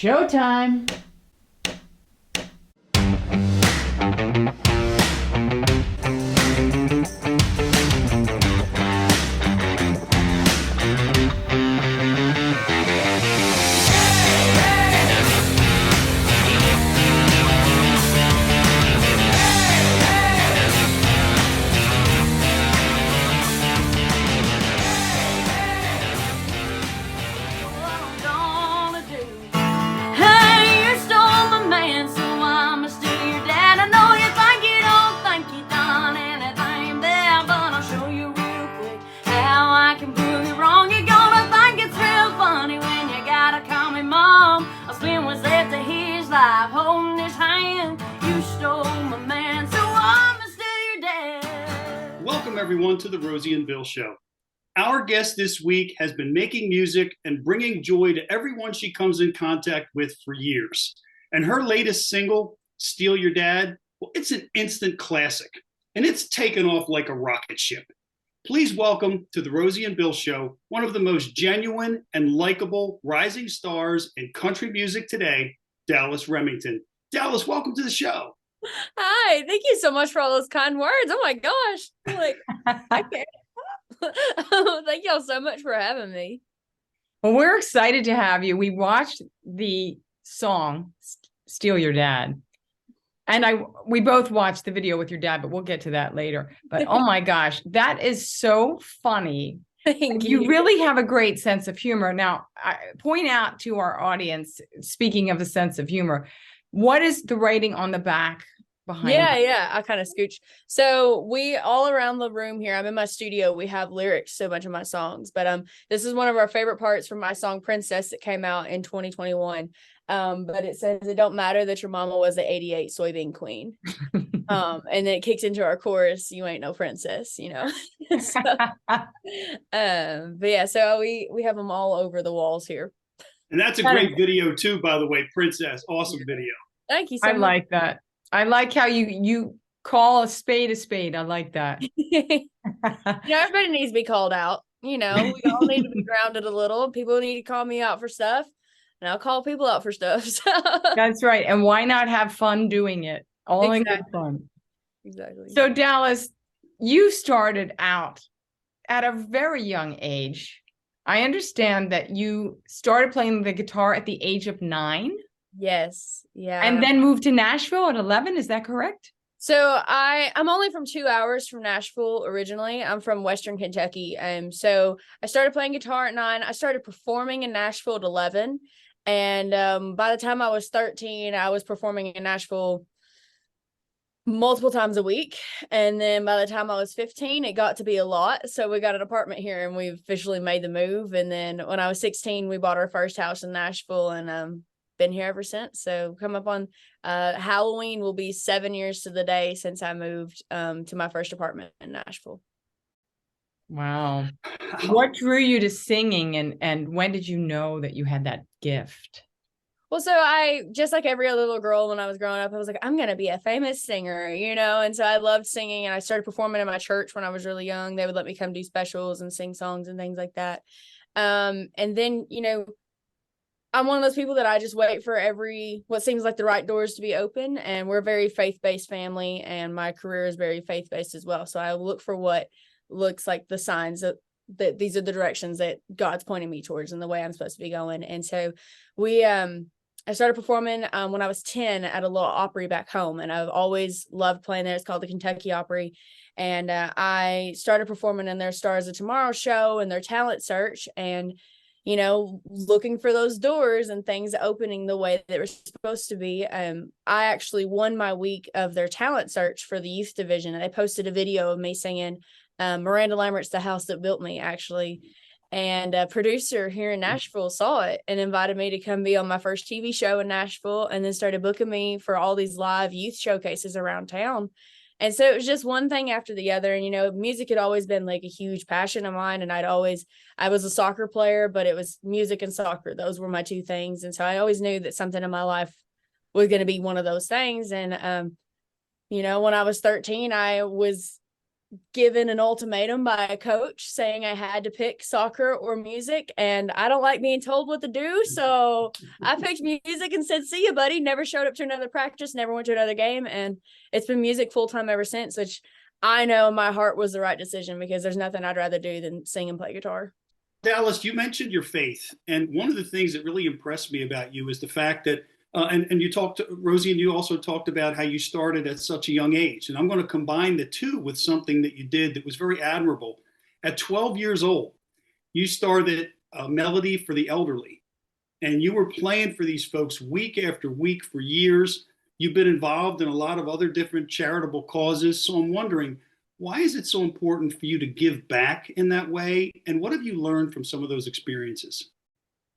Showtime. Welcome everyone to the Rosie and Bill Show. Our guest this week has been making music and bringing joy to everyone she comes in contact with for years. And her latest single, Steal Your Dad, well, it's an instant classic, and it's taken off like a rocket ship. Please welcome to the Rosie and Bill Show, one of the most genuine and likable rising stars in country music today, Dallas Remington. Dallas, welcome to the show. Hi, thank you so much for all those kind words. Oh my gosh. I'm like, I can't. Thank y'all so much for having me. Well, we're excited to have you. We watched the song Steal Your Dad. And we both watched the video with your dad, but we'll get to that later. But oh my gosh, that is so funny. Thank You really have a great sense of humor. Now, I point out to our audience, speaking of a sense of humor, what is the writing on the back behind it? Yeah, I kind of scooch. So we all around the room here, I'm in my studio, we have lyrics to a bunch of my songs, but this is one of our favorite parts from my song Princess that came out in 2021. But it says, it don't matter that your mama was the 88 soybean queen. And then it kicks into our chorus, you ain't no princess, you know. So, but yeah, so we have them all over the walls here. And that's a great video too, by the way, Princess. Awesome video. Thank you so much. I like that. I like how you call a spade a spade. I like that. Everybody needs to be called out. We all need to be grounded a little. People need to call me out for stuff, and I'll call people out for stuff. So. That's right. And why not have fun doing it? All in good fun. Exactly. So Dallas, you started out at a very young age. I understand that you started playing the guitar at the age of 9. Yes. Yeah. And then moved to Nashville at 11. Is that correct? So I'm only from 2 hours from Nashville originally. I'm from Western Kentucky. So I started playing guitar at 9. I started performing in Nashville at 11. And by the time I was 13, I was performing in Nashville multiple times a week. And then by the time I was 15, it got to be a lot. So we got an apartment here and we officially made the move. And then when I was 16, we bought our first house in Nashville and been here ever since. So come up on Halloween will be 7 years to the day since I moved to my first apartment in Nashville. Wow. What drew you to singing and when did you know that you had that gift? Well, so I, just like every other little girl when I was growing up, I was like, I'm going to be a famous singer, and so I loved singing and I started performing in my church when I was really young. They would let me come do specials and sing songs and things like that. And then, I'm one of those people that I just wait for what seems like the right doors to be open. And we're a very faith-based family and my career is very faith-based as well. So I look for what looks like the signs that these are the directions that God's pointing me towards and the way I'm supposed to be going. And so I started performing when I was 10 at a little Opry back home. And I've always loved playing there. It's called the Kentucky Opry. And I started performing in their Stars of Tomorrow show and their talent search. And looking for those doors and things opening the way they were supposed to be. I actually won my week of their talent search for the youth division. And they posted a video of me singing Miranda Lambert's The House That Built Me, actually. And a producer here in Nashville saw it and invited me to come be on my first TV show in Nashville and then started booking me for all these live youth showcases around town. And so it was just one thing after the other. And, music had always been like a huge passion of mine. And I was a soccer player, but it was music and soccer. Those were my two things. And so I always knew that something in my life was going to be one of those things. And, when I was 13, I was given an ultimatum by a coach saying I had to pick soccer or music, and I don't like being told what to do, so I picked music and said, see you, buddy. Never showed up to another practice, never went to another game, and it's been music full-time ever since, which I know in my heart was the right decision, because there's nothing I'd rather do than sing and play guitar. Dallas, you mentioned your faith, and one of the things that really impressed me about you is the fact that, and you talked to Rosie, and you also talked about how you started at such a young age. And I'm going to combine the two with something that you did that was very admirable. At 12 years old, you started a melody for the elderly, and you were playing for these folks week after week for years. You've been involved in a lot of other different charitable causes. So I'm wondering, why is it so important for you to give back in that way? And what have you learned from some of those experiences?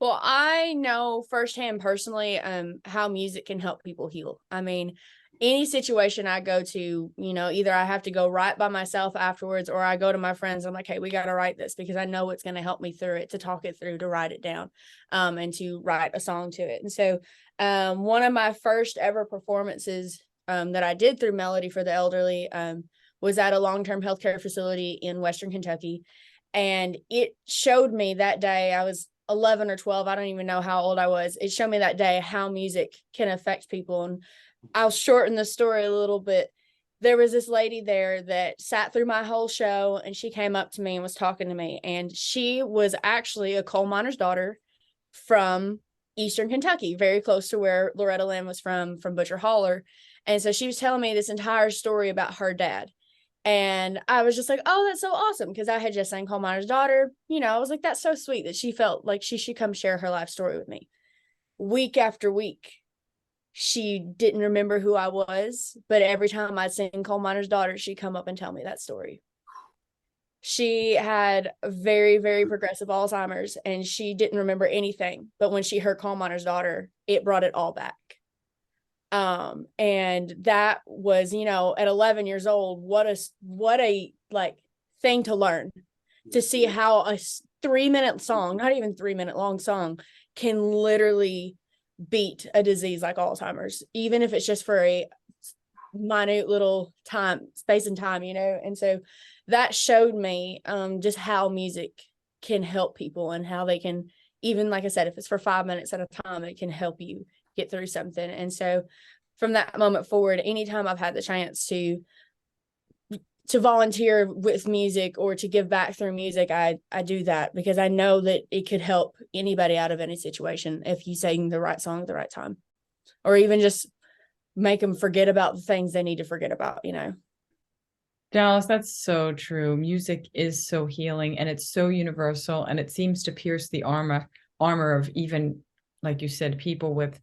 Well, I know firsthand personally how music can help people heal. I mean, any situation I go to, either I have to go write by myself afterwards, or I go to my friends. I'm like, hey, we got to write this, because I know it's going to help me through it, to talk it through, to write it down, and to write a song to it. And so one of my first ever performances that I did through Melody for the Elderly was at a long-term healthcare facility in Western Kentucky. And it showed me that day, I was 11 or 12, I don't even know how old I was. It showed me that day how music can affect people. And I'll shorten the story a little bit. There was this lady there that sat through my whole show, and she came up to me and was talking to me. And she was actually a coal miner's daughter from Eastern Kentucky, very close to where Loretta Lynn was from Butcher Holler. And so she was telling me this entire story about her dad. And I was just like, oh, that's so awesome. Because I had just sang Coal Miner's Daughter. I was like, that's so sweet that she felt like she should come share her life story with me. Week after week, she didn't remember who I was. But every time I'd sing Coal Miner's Daughter, she'd come up and tell me that story. She had very, very progressive Alzheimer's, and she didn't remember anything. But when she heard Coal Miner's Daughter, it brought it all back. And that was, at 11 years old, what a like thing to learn, to see how a 3-minute song, not even 3-minute long song, can literally beat a disease like Alzheimer's, even if it's just for a minute little space and time. And so that showed me just how music can help people, and how they can, even like I said, if it's for 5 minutes at a time, it can help you get through something. And so from that moment forward, anytime I've had the chance to volunteer with music or to give back through music, I do that, because I know that it could help anybody out of any situation if you sing the right song at the right time, or even just make them forget about the things they need to forget about. Dallas, that's so true. Music is so healing, and it's so universal, and it seems to pierce the armor of, even, like you said, people with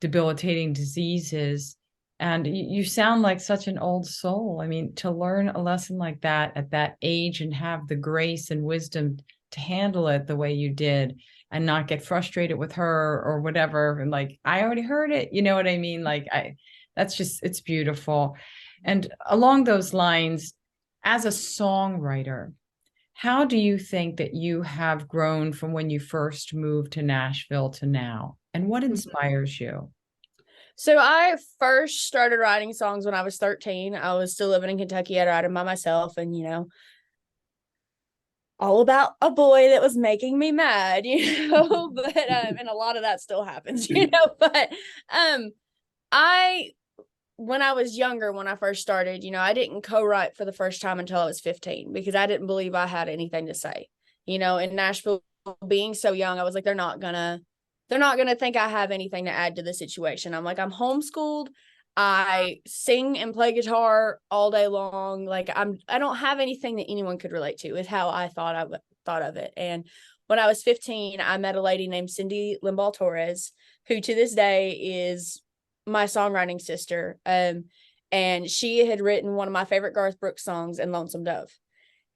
debilitating diseases. And you sound like such an old soul. I mean, to learn a lesson like that at that age, and have the grace and wisdom to handle it the way you did, and not get frustrated with her or whatever, and like, I already heard it, you know what I mean? Like, it's beautiful. And along those lines, as a songwriter, how do you think that you have grown from when you first moved to Nashville to now? And what inspires you? So I first started writing songs when I was 13. I was still living in Kentucky. I'd write them by myself, and, all about a boy that was making me mad, but, and a lot of that still happens, but, when I was younger, when I first started, I didn't co-write for the first time until I was 15, because I didn't believe I had anything to say. In Nashville, being so young, I was like, they're not gonna think I have anything to add to the situation. I'm like, I'm homeschooled. I sing and play guitar all day long. Like, I don't have anything that anyone could relate to, is how I thought of it. And when I was 15, I met a lady named Cindy Limbaugh Torres, who to this day is my songwriting sister. And she had written one of my favorite Garth Brooks songs, in Lonesome Dove.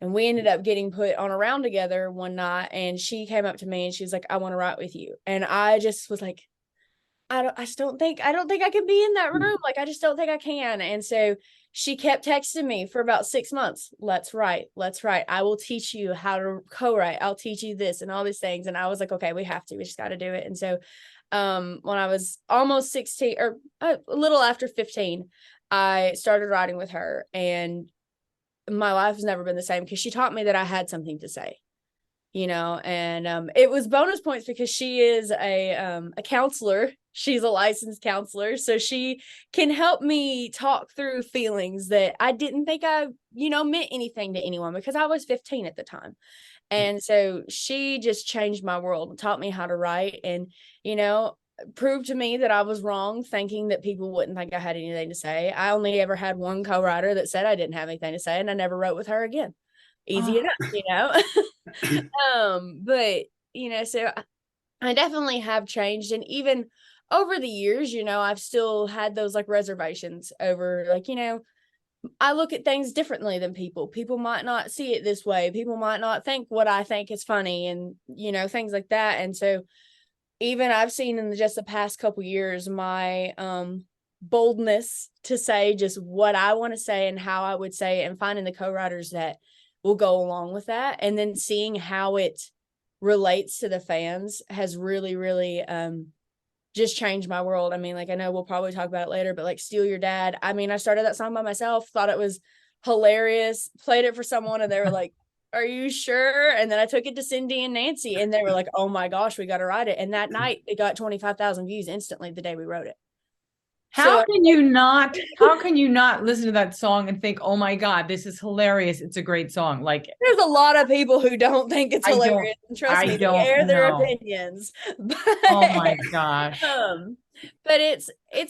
And we ended up getting put on a round together one night, and she came up to me and she was like, I want to write with you. And I just was like, I don't think I can be in that room. Like, I just don't think I can. And so she kept texting me for about 6 months. Let's write. I will teach you how to co-write. I'll teach you this and all these things. And I was like, okay, we just got to do it. And so when I was almost 16, or a little after 15, I started writing with her. And my life has never been the same because she taught me that I had something to say, and it was bonus points because she is a counselor. She's a licensed counselor, so she can help me talk through feelings that I didn't think I, meant anything to anyone because I was 15 at the time. And so she just changed my world and taught me how to write and, proved to me that I was wrong thinking that people wouldn't think I had anything to say. I only ever had one co-writer that said I didn't have anything to say, and I never wrote with her again. Easy enough, but so I definitely have changed. And even over the years, I've still had those like reservations over like, I look at things differently than people. People might not see it this way. People might not think what I think is funny and, things like that. And so even I've seen in just the past couple years, my boldness to say just what I want to say and how I would say it, and finding the co-writers that will go along with that. And then seeing how it relates to the fans has really, really just changed my world. I mean, like, I know we'll probably talk about it later, but like Steal Your Dad. I mean, I started that song by myself, thought it was hilarious, played it for someone, and they were like, are you sure? And then I took it to Cindy and Nancy, and they were like, oh my gosh, we got to write it. And that night it got 25,000 views instantly the day we wrote it. How can you not listen to that song and think, oh my God, this is hilarious. It's a great song. Like, there's a lot of people who don't think it's hilarious. And trust me, they air their opinions. But, oh my gosh. But it's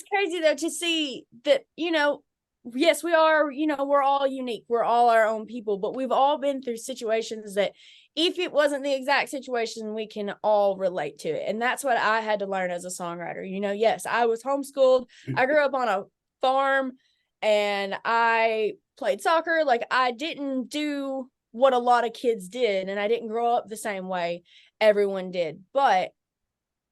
crazy though to see that, yes, we are, we're all unique. We're all our own people, but we've all been through situations that if it wasn't the exact situation, we can all relate to it. And that's what I had to learn as a songwriter. Yes, I was homeschooled. I grew up on a farm and I played soccer. Like, I didn't do what a lot of kids did, and I didn't grow up the same way everyone did. But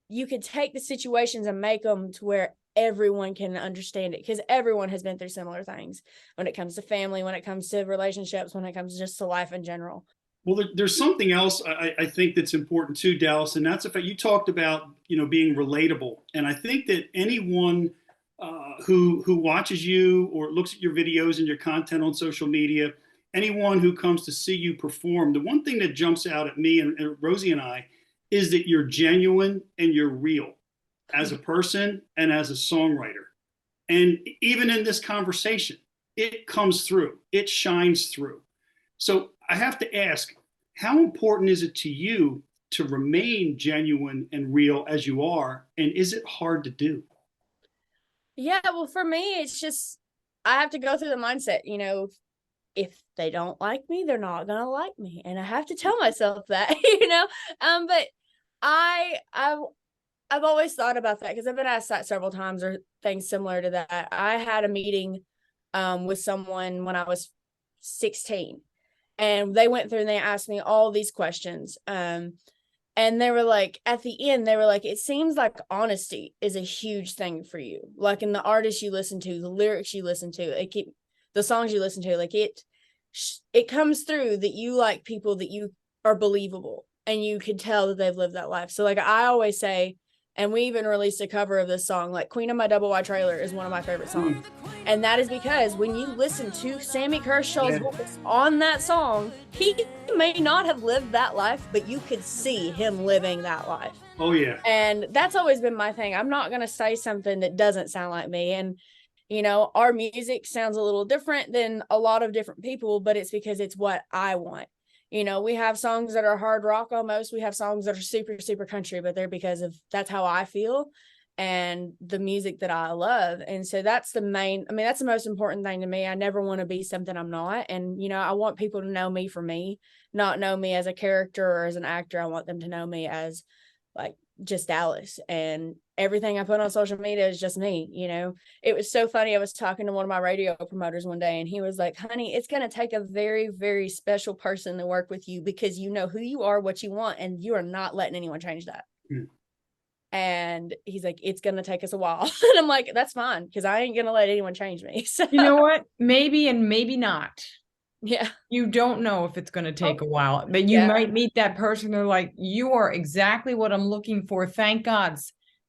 you could take the situations and make them to where everyone can understand it, because everyone has been through similar things when it comes to family, when it comes to relationships, when it comes just to life in general. Well, there's something else I think that's important too, Dallas, and that's the fact you talked about, being relatable. And I think that anyone who watches you or looks at your videos and your content on social media, anyone who comes to see you perform, the one thing that jumps out at me and Rosie and I is that you're genuine and you're real as a person and as a songwriter. And even in this conversation, it comes through, it shines through. So I have to ask, how important is it to you to remain genuine and real as you are? And is it hard to do? Yeah, well, for me, it's just, I have to go through the mindset, if they don't like me, they're not going to like me. And I have to tell myself that, but I've always thought about that because I've been asked that several times or things similar to that. I had a meeting with someone when I was 16. And they went through and they asked me all these questions. And they were like, at the end, they were like, it seems like honesty is a huge thing for you. Like, in the artists you listen to, the lyrics you listen to, the songs you listen to, like it comes through that you like people that you are believable and you could tell that they've lived that life. So like I always say, and we even released a cover of this song, like Queen of My Double Wide Trailer is one of my favorite songs. And that is because when you listen to Sammy Kershaw's voice on that song, he may not have lived that life, but you could see him living that life. Oh, yeah. And that's always been my thing. I'm not going to say something that doesn't sound like me. And, our music sounds a little different than a lot of different people, but it's because it's what I want. We have songs that are hard rock almost. We have songs that are super, super country, but they're because of that's how I feel and the music that I love. And so that's the most important thing to me. I never want to be something I'm not. And, I want people to know me for me, not know me as a character or as an actor. I want them to know me as like just Dallas, and everything I put on social media is just me. It was so funny. I was talking to one of my radio promoters one day and he was like, honey, it's going to take a very, very special person to work with you because you know who you are, what you want, and you are not letting anyone change that. And he's like, it's going to take us a while. And I'm like, that's fine, because I ain't going to let anyone change me. So you know what? Maybe and maybe not. Yeah. You don't know if it's going to take a while, but you might meet that person. They're like, you are exactly what I'm looking for. Thank God.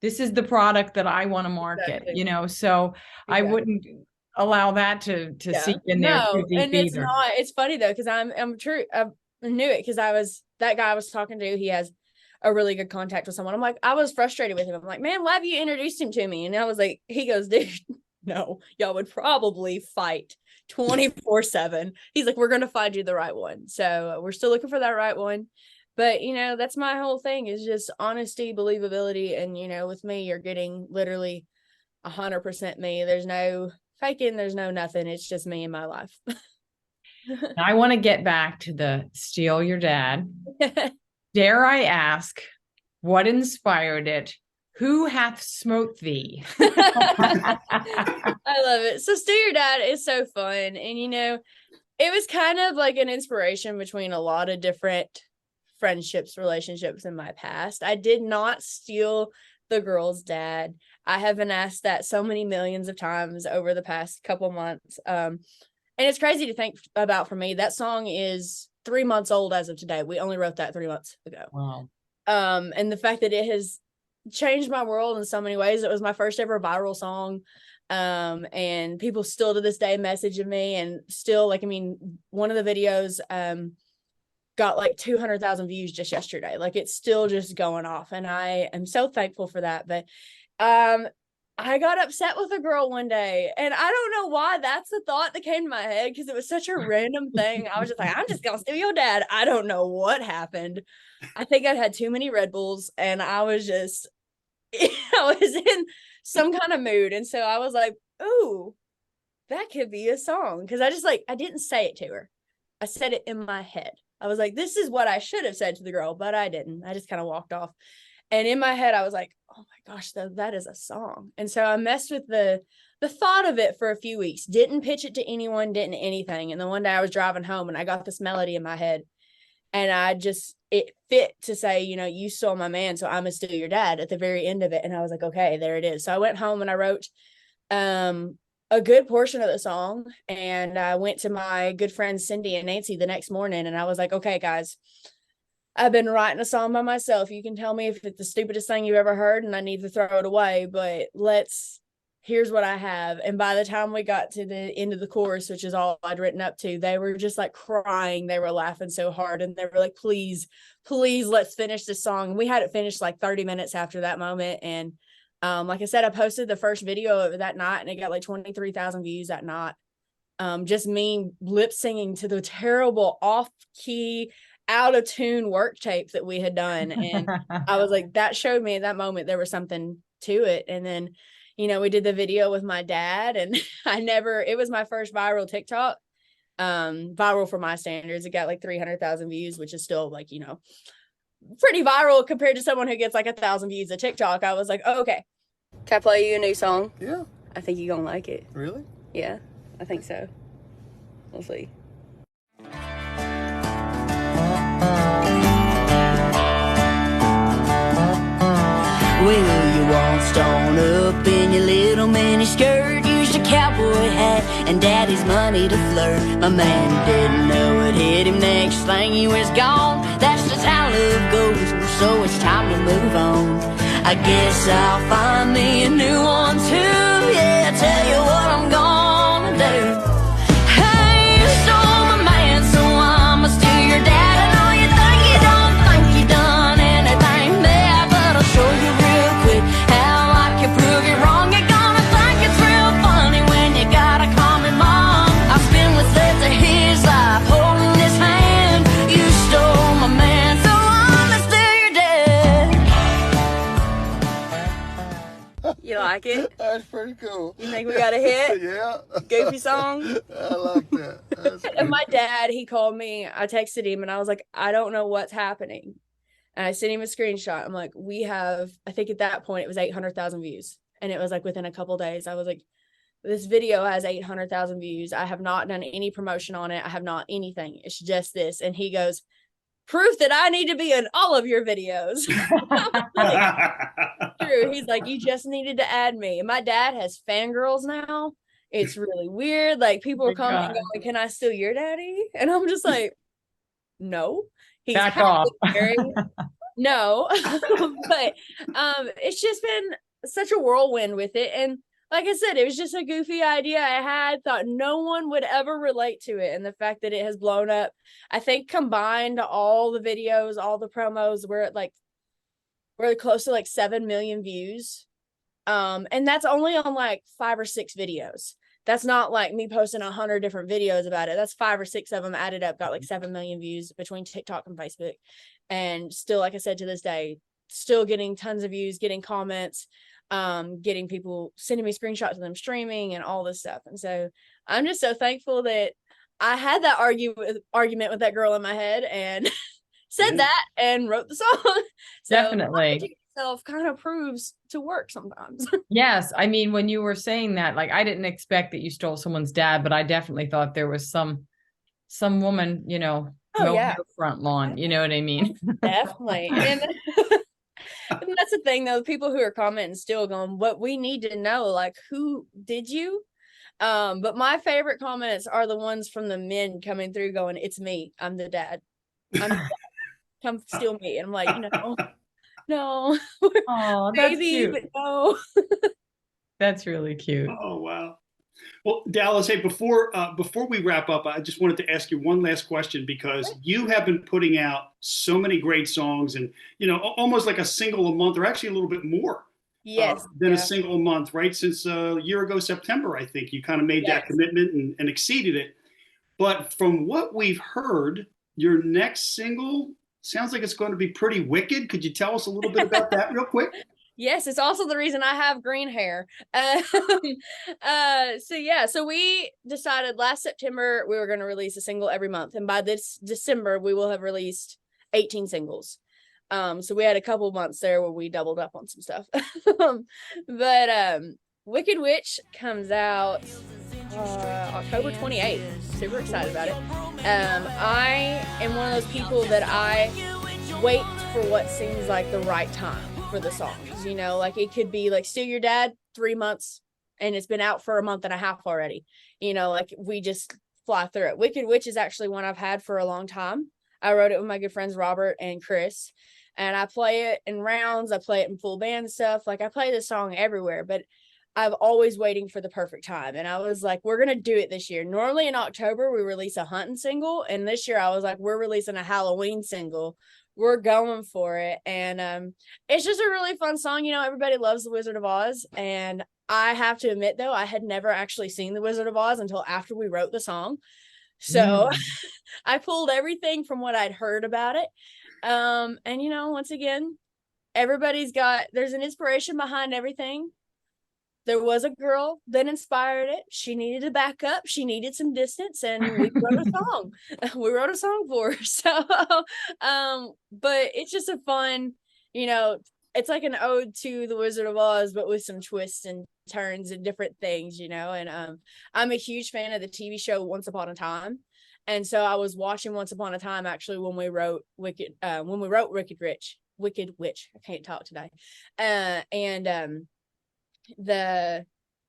This is the product that I want to market, Exactly. so I wouldn't, allow that to seep in there too No, deep and it's either. not. It's funny though, because I'm true. I knew it because that guy I was talking to. He has a really good contact with someone. I'm like, I was frustrated with him. I'm like, man, why have you introduced him to me? And I was like, he goes, dude, no, y'all would probably fight 24/7. He's like, we're gonna find you the right one. So we're still looking for that right one. But that's my whole thing is just honesty, believability, and with me, you're getting literally 100% me. There's no faking, there's no nothing. It's just me in my life. Now, I want to get back to the Steal Your Dad. Dare I ask, what inspired it? Who hath smote thee? I love it. So Steal Your Dad is so fun. And it was kind of like an inspiration between a lot of different friendships, relationships in my past. I did not steal the girl's dad. I have been asked that so many millions of times over the past couple months. And it's crazy to think about for me. That song is 3 months old as of today. We only wrote that 3 months ago. Wow. And the fact that it has changed my world in so many ways. It was my first ever viral song. And people still to this day messaging me, and still one of the videos got like 200,000 views just yesterday. Like, it's still just going off, and I am so thankful for that. But I got upset with a girl one day, and I don't know why that's the thought that came to my head, because it was such a random thing. I was just like, I'm just gonna steal your dad. I don't know what happened. I think I'd had too many Red Bulls, and I was just I was in some kind of mood, and so I was like, ooh, that could be a song. Because I didn't say it to her. I said it in my head. I was like, this is what I should have said to the girl, but I didn't. I just kind of walked off. And in my head, I was like, oh my gosh, that is a song. And so I messed with the thought of it for a few weeks. Didn't pitch it to anyone, didn't anything. And then one day I was driving home and I got this melody in my head. And it fit to say, you stole my man, so I'm gonna steal your dad at the very end of it. And I was like, okay, there it is. So I went home and I wrote a good portion of the song, and I went to my good friends Cindy and Nancy the next morning, and I was like, okay, guys, I've been writing a song by myself. You can tell me if it's the stupidest thing you've ever heard and I need to throw it away, but here's what I have. And by the time we got to the end of the chorus, which is all I'd written up to, they were just like crying. They were laughing so hard, and they were like, please, let's finish this song. And we had it finished like 30 minutes after that moment. And like I said, I posted the first video of it that night, and it got like 23,000 views that night. Just me lip singing to the terrible off key, out of tune work tape that we had done. And I was like, that showed me at that moment there was something to it. And then, we did the video with my dad, and it was my first viral TikTok. Viral for my standards. It got like 300,000 views, which is still like, pretty viral compared to someone who gets like 1,000 views a TikTok. I was like, oh, okay. Can I play you a new song? Yeah. I think you're gonna like it. Really? Yeah, I think so. We'll see. Well, you waltzed on up in your little mini skirt, used a cowboy hat and daddy's money to flirt. My man didn't know what hit him next, thing he was gone. That's just how love goes, so it's time to move on. I guess I'll find me a new one too. Yeah, tell you what I'm gonna do. Hey, you stole my man, so I'ma steal your dad. I know you think you don't think you done anything bad, but I'll show you real quick how I can prove you wrong. You're gonna think it's real funny when you gotta call me mom. I've been with threads of his life, holding his hand. You stole my man, so I'ma steal your dad. You like it? That's pretty cool. You think we got a hit? Yeah. Goofy song? I like that. That's And my dad, he called me. I texted him and I was like, I don't know what's happening. And I sent him a screenshot. I'm like, I think at that point it was 800,000 views. And it was like within a couple days, I was like, this video has 800,000 views. I have not done any promotion on it. I have not anything. It's just this. And he goes, proof that I need to be in all of your videos. True. He's like, you just needed to add me. And my dad has fangirls now. It's really weird. Like, people are coming and going, can I steal your daddy? And I'm just like, no. He's Back off. No. But it's just been such a whirlwind with it. And like I said, it was just a goofy idea I had, thought no one would ever relate to it. And the fact that it has blown up, I think combined all the videos, all the promos, we're close to like 7 million views. And that's only on like 5 or 6 videos. That's not like me posting 100 different videos about it. That's 5 or 6 of them added up, got like 7 million views between TikTok and Facebook. And still, like I said, to this day, still getting tons of views, getting comments, getting people sending me screenshots of them streaming and all this stuff. And so I'm just so thankful that I had that argument with that girl in my head and said that and wrote the song. So Definitely. Itself kind of proves to work sometimes. Yes. I mean, when you were saying that, like, I didn't expect that you stole someone's dad, but I definitely thought there was some woman, mowing her front lawn. You know what I mean? Definitely. And that's the thing, though. People who are commenting still going, what we need to know, like, who did you? But my favorite comments are the ones from the men coming through going, it's me. I'm the dad. I'm the dad. Come steal me. And I'm like, no. Oh, that's Maybe, cute. but no. That's really cute. Oh, wow. Well, Dallas, hey, before we wrap up, I just wanted to ask you one last question, because you have been putting out so many great songs, and almost like a single a month, or actually a little bit more than a single a month, right? Since a year ago, September, I think you kind of made that commitment and exceeded it. But from what we've heard, your next single sounds like it's going to be pretty wicked. Could you tell us a little bit about that real quick? Yes, it's also the reason I have green hair. So we decided last September we were going to release a single every month, and by this December we will have released 18 singles. So we had a couple months there where we doubled up on some stuff. But Wicked Witch comes out October 28th. Super excited about it. I am one of those people that I wait for what seems like the right time for the songs. Like it could be like Steal Your Dad, 3 months, and it's been out for a month and a half already. Like we just fly through it. Wicked Witch is actually one I've had for a long time. I wrote it with my good friends Robert and Chris, and I play it in rounds. I play it in full band stuff. Like I play this song everywhere, but I'm always waiting for the perfect time. And I was like, we're going to do it this year. Normally in October, we release a hunting single. And this year I was like, we're releasing a Halloween single. We're going for it. And it's just a really fun song. Everybody loves The Wizard of Oz. And I have to admit, though, I had never actually seen The Wizard of Oz until after we wrote the song. So I pulled everything from what I'd heard about it. And, once again, there's an inspiration behind everything. There was a girl that inspired it. She needed to back up. She needed some distance, and we wrote a song. We wrote a song for her. So, but it's just a fun, it's like an ode to The Wizard of Oz, but with some twists and turns and different things, and I'm a huge fan of the TV show Once Upon a Time. And so I was watching Once Upon a Time actually when we wrote Wicked Witch. I can't talk today.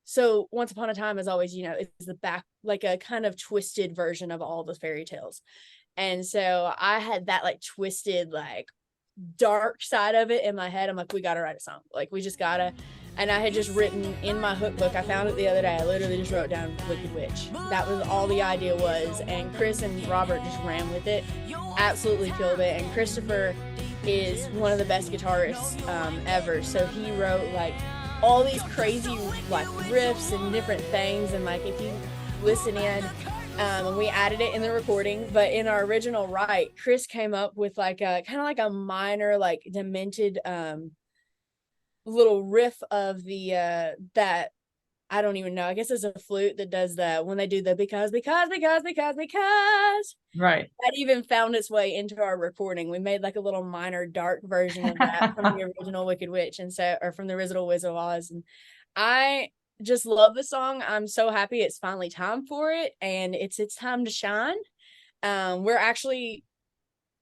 So Once Upon a Time is always, is the back, like a kind of twisted version of all the fairy tales. And so I had that like twisted, like dark side of it in my head. I'm like, we got to write a song. Like we just gotta. And I had just written in my hook book. I found it the other day. I literally just wrote down Wicked Witch. That was all the idea was. And Chris and Robert just ran with it. Absolutely killed it. And Christopher is one of the best guitarists ever. So he wrote like all these crazy like riffs and different things. And like if you listen in, and we added it in the recording, but in our original write, Chris came up with like a kind of like a minor, like demented little riff of the that I don't even know. I guess it's a flute that does that when they do the because. Right. That even found its way into our recording. We made like a little minor dark version of that from the original Wicked Witch or from the original Wizard of Oz. And I just love the song. I'm so happy it's finally time for it, and it's time to shine. We're actually,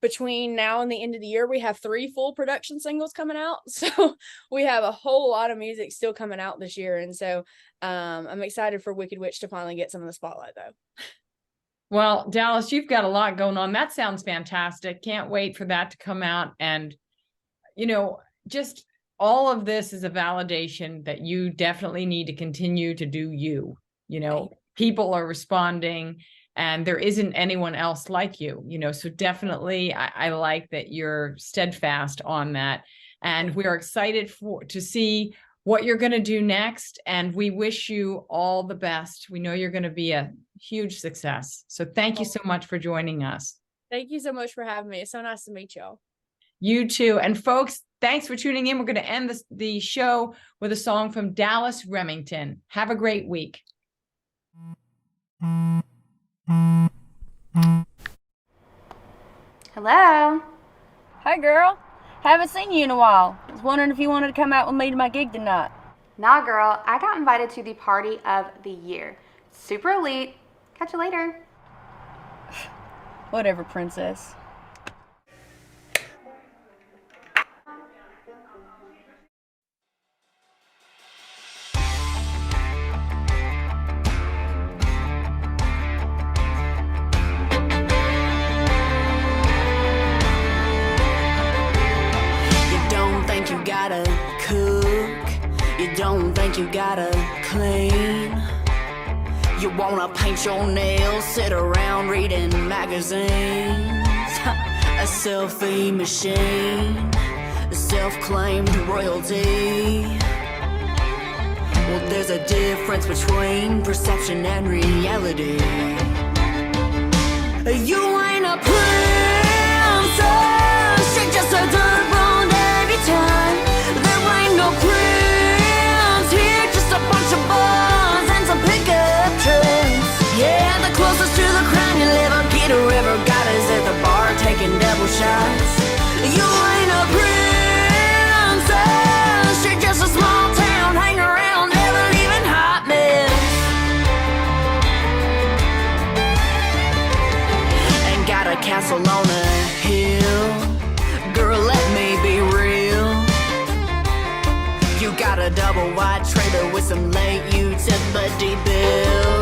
between now and the end of the year, we have 3 full production singles coming out. So we have a whole lot of music still coming out this year. And so I'm excited for Wicked Witch to finally get some of the spotlight, though. Well, Dallas, you've got a lot going on. That sounds fantastic. Can't wait for that to come out. And, just all of this is a validation that you definitely need to continue to do you. You know, people are responding and there isn't anyone else like you, you know, so definitely I like that you're steadfast on that. And we're excited to see what you're going to do next. And we wish you all the best. We know you're going to be a huge success. So thank you so much for joining us. Thank you so much for having me. It's so nice to meet y'all. You too. And folks, thanks for tuning in. We're going to end the show with a song from Dallas Remington. Have a great week. Hello. Hi, girl. Haven't seen you in a while. I was wondering if you wanted to come out with me to my gig tonight. Nah, girl. I got invited to the party of the year. Super elite. Catch you later. Whatever, princess. You gotta cook, you don't think you gotta clean. You wanna paint your nails, sit around reading magazines. A selfie machine, self-claimed royalty. Well, there's a difference between perception and reality. You ain't a princess, you're just a dirt blonde every time. There ain't no prince here, just a bunch of bars and some pickup trucks. Yeah, the closest to the crown you'll ever get or ever got is at the bar taking double shots. You ain't a princess, you're just a small town hang around, never leaving hot mess. Ain't got a castle on a hill, girl, let me be real. You got a double wide trailer with some late utility bills.